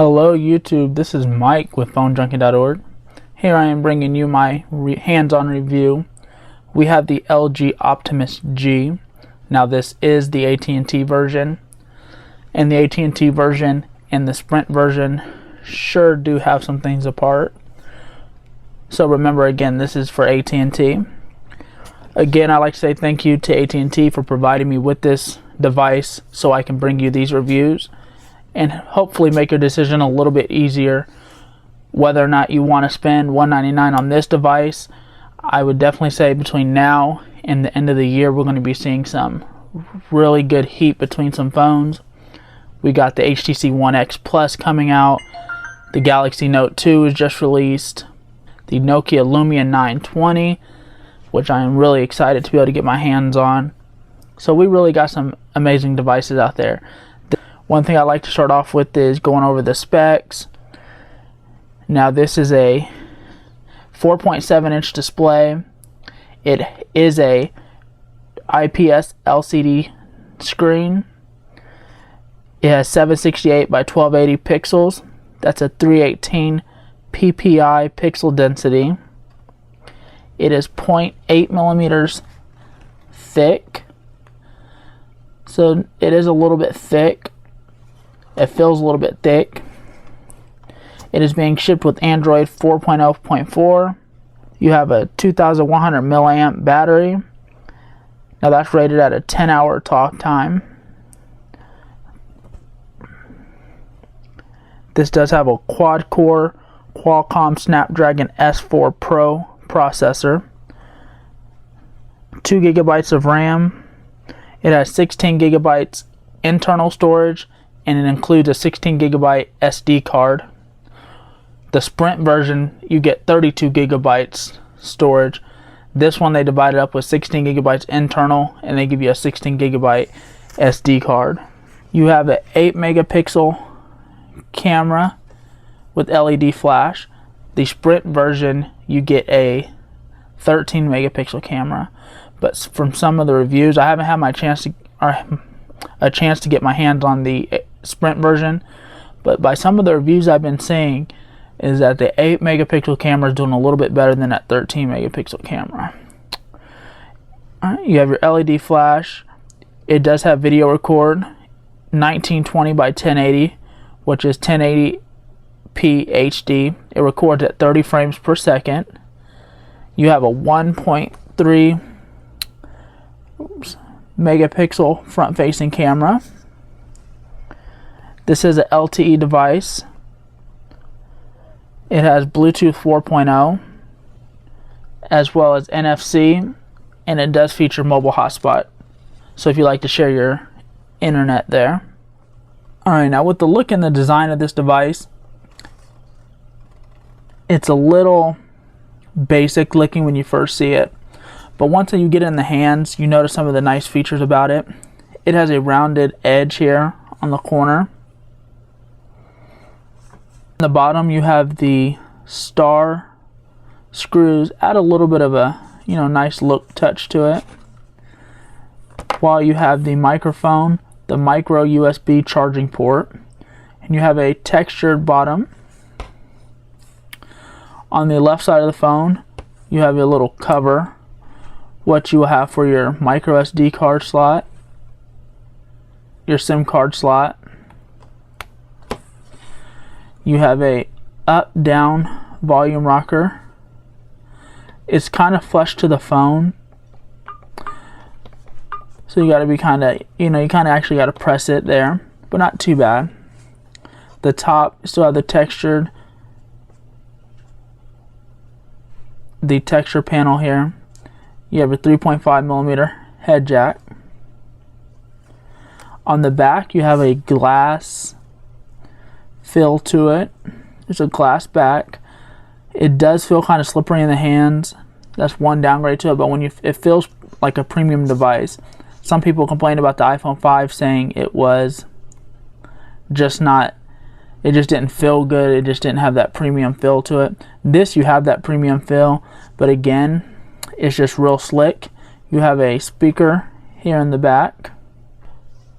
Hello YouTube, this is Mike with PhoneJunkie.org. Here I am bringing you my hands-on review. We have the LG Optimus G. Now this is the AT&T version, and the AT&T version and the Sprint version sure do have some things apart. So remember, again, this is for AT&T. Again, I'd like to say thank you to AT&T for providing me with this device so I can bring you these reviews and hopefully make your decision a little bit easier whether or not you want to spend $199 on this device. I would definitely say between now and the end of the year we're going to be seeing some really good heat between some phones. We got the HTC One X Plus coming out, the Galaxy Note 2 is just released, the Nokia Lumia 920, which I am really excited to be able to get my hands on. So we really got some amazing devices out there. One thing I'd like to start off with is going over the specs. Now this is a 4.7-inch display. It is a IPS LCD screen. It has 768 by 1280 pixels. That's a 318 ppi pixel density. It is 0.8 millimeters thick. So it is a little bit thick. It feels a little bit thick. It is being shipped with Android 4.0.4. You have a 2100 milliamp battery. Now that's rated at a 10-hour talk time. This does have a quad-core Qualcomm Snapdragon S4 Pro processor. 2 GB of RAM. It has 16 GB internal storage, and it includes a 16 GB SD card. The Sprint version, you get 32 GB storage. This one they divided up with 16 GB internal, and they give you a 16 GB SD card. You have an 8 megapixel camera with LED flash. The Sprint version, you get a 13 megapixel camera. But from some of the reviews, I haven't had a chance to get my hands on the Sprint version, but by some of the reviews I've been seeing is that the 8 megapixel camera is doing a little bit better than that 13 megapixel camera. Alright, you have your LED flash. It does have video record, 1920 by 1080, which is 1080p HD. It records at 30 frames per second. You have a 1.3 megapixel front-facing camera. This is an LTE device. It has Bluetooth 4.0 as well as NFC, and it does feature mobile hotspot, so if you like to share your internet there. Alright, now with the look and the design of this device, it's a little basic looking when you first see it, but once you get it in the hands, you notice some of the nice features about it. It has a rounded edge here on the corner. On the bottom you have the star screws, add a little bit of a nice look touch to it. While you have the microphone, the micro USB charging port, and you have a textured bottom. On the left side of the phone you have a little cover, what you will have for your micro SD card slot, your SIM card slot. You have a up-down volume rocker. It's kind of flush to the phone, so you got to be you actually got to press it there, but not too bad. The top still have the texture panel here. You have a 3.5 millimeter head jack. On the back you have a glass feel to it. There's a glass back. It does feel kind of slippery in the hands. That's one downgrade to it, but it feels like a premium device. Some people complained about the iPhone 5 saying it was just not, it just didn't feel good, it just didn't have that premium feel to it. This, you have that premium feel, but again, it's just real slick. You have a speaker here in the back.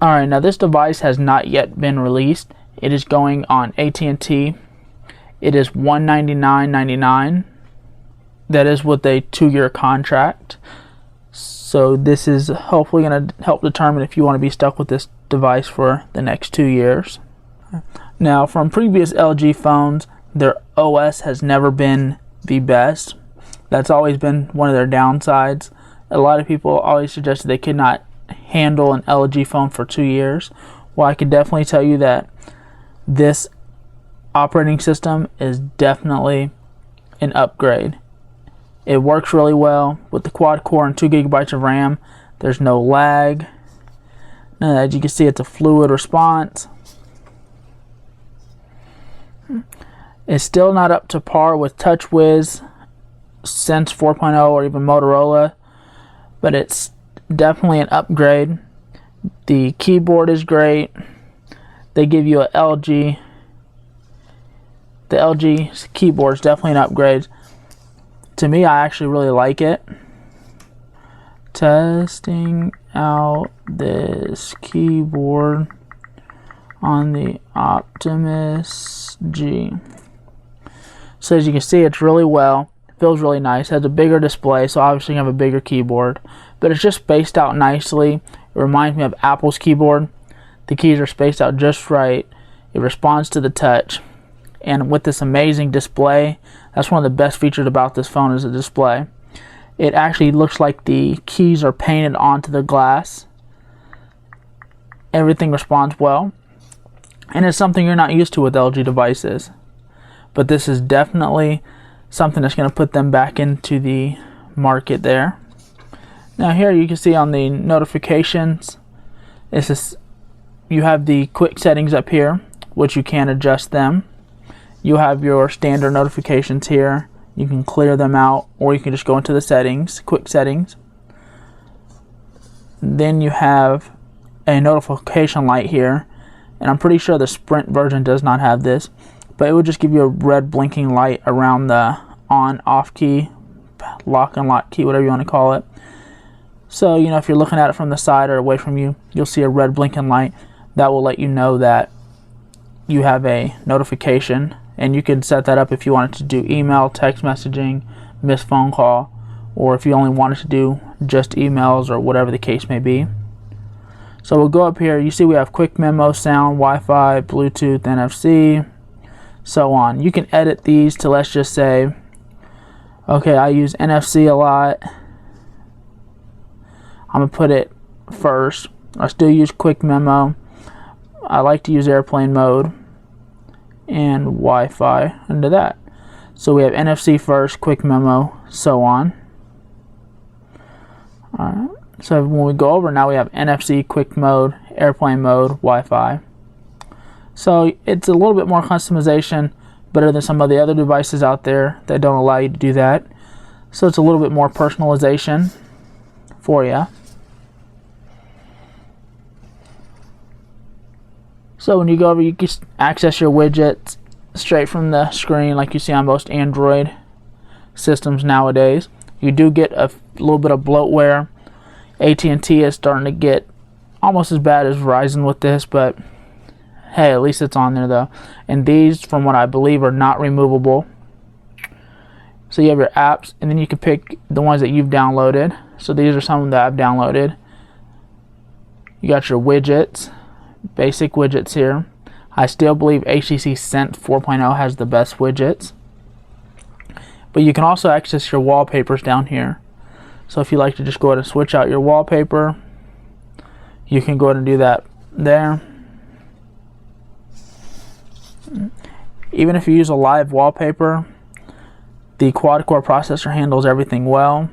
Alright, now this device has not yet been released. It is going on AT&T. It is $199.99. That is with a 2-year contract. So this is hopefully going to help determine if you want to be stuck with this device for the next 2 years. Now, from previous LG phones, their OS has never been the best. That's always been one of their downsides. A lot of people always suggested they could not handle an LG phone for 2 years. Well, I can definitely tell you that this operating system is definitely an upgrade. It works really well with the quad core and 2 GB of RAM. There's no lag. As you can see, it's a fluid response. It's still not up to par with TouchWiz, Sense 4.0, or even Motorola, but it's definitely an upgrade. The keyboard is great. They give you a LG. The LG keyboard is definitely an upgrade. To me, I actually really like it. Testing out this keyboard on the Optimus G. So as you can see, it's really well. It feels really nice. It has a bigger display, so obviously you have a bigger keyboard. But it's just spaced out nicely. It reminds me of Apple's keyboard. The keys are spaced out just right. It responds to the touch. And with this amazing display, that's one of the best features about this phone is the display. It actually looks like the keys are painted onto the glass. Everything responds well. And it's something you're not used to with LG devices. But this is definitely something that's going to put them back into the market there. Now here you can see on the notifications, you have the quick settings up here, which you can adjust them. You have your standard notifications here. You can clear them out, or you can just go into the settings, quick settings. Then you have a notification light here, and I'm pretty sure the Sprint version does not have this, but it would just give you a red blinking light around the on-off key, lock and lock key, whatever you want to call it. So, you know, if you're looking at it from the side or away from you, you'll see a red blinking light. That will let you know that you have a notification, and you can set that up if you wanted to do email, text messaging, missed phone call, or if you only wanted to do just emails or whatever the case may be. So we'll go up here. You see we have quick memo, sound, Wi-Fi, Bluetooth, NFC, so on. You can edit these to, let's just say, okay, I use NFC a lot. I'm going to put it first. I still use quick memo. I like to use airplane mode and Wi-Fi under that. So we have NFC first, quick memo, so on. Alright, so when we go over now, we have NFC, quick mode, airplane mode, Wi-Fi. So it's a little bit more customization, better than some of the other devices out there that don't allow you to do that. So it's a little bit more personalization for you. So when you go over, you can access your widgets straight from the screen like you see on most Android systems nowadays. You do get a little bit of bloatware. AT&T is starting to get almost as bad as Verizon with this, but hey, at least it's on there though. And these, from what I believe, are not removable. So you have your apps, and then you can pick the ones that you've downloaded. So these are some that I've downloaded. You got your widgets, basic widgets here. I still believe HTC Sense 4.0 has the best widgets. But you can also access your wallpapers down here. So if you like to just go ahead and switch out your wallpaper, you can go ahead and do that there. Even if you use a live wallpaper, the quad-core processor handles everything well.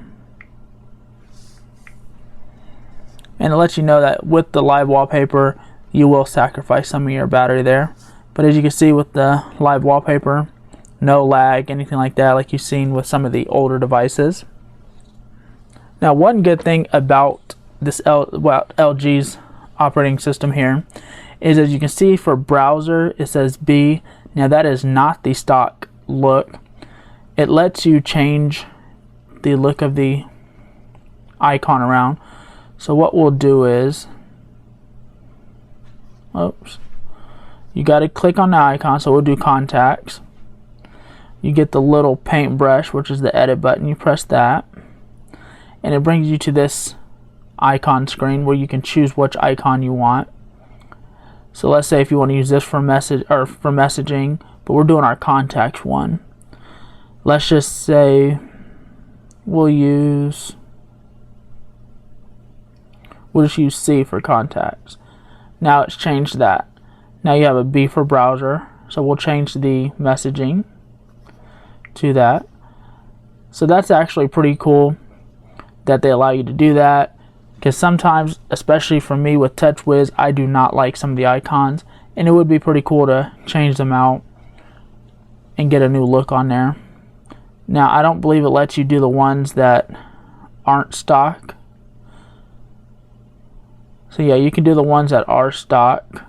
And it lets you know that with the live wallpaper, you will sacrifice some of your battery there. But as you can see with the live wallpaper, no lag, anything like that, like you've seen with some of the older devices. Now, one good thing about this LG's operating system here is, as you can see, for browser it says B. Now that is not the stock look. It lets you change the look of the icon around. So what we'll do is, oops, You got to click on the icon, so we'll do contacts. You get the little paintbrush, which is the edit button. You press that, and it brings you to this icon screen where you can choose which icon you want. So let's say if you want to use this for messaging, but we're doing our contacts one. Let's just say we'll just use C for contacts. Now it's changed that. Now you have a B for browser, so we'll change the messaging to that. So that's actually pretty cool that they allow you to do that, because sometimes, especially for me with TouchWiz, I do not like some of the icons, and it would be pretty cool to change them out and get a new look on there. Now I don't believe it lets you do the ones that aren't stock. So yeah, you can do the ones that are stock.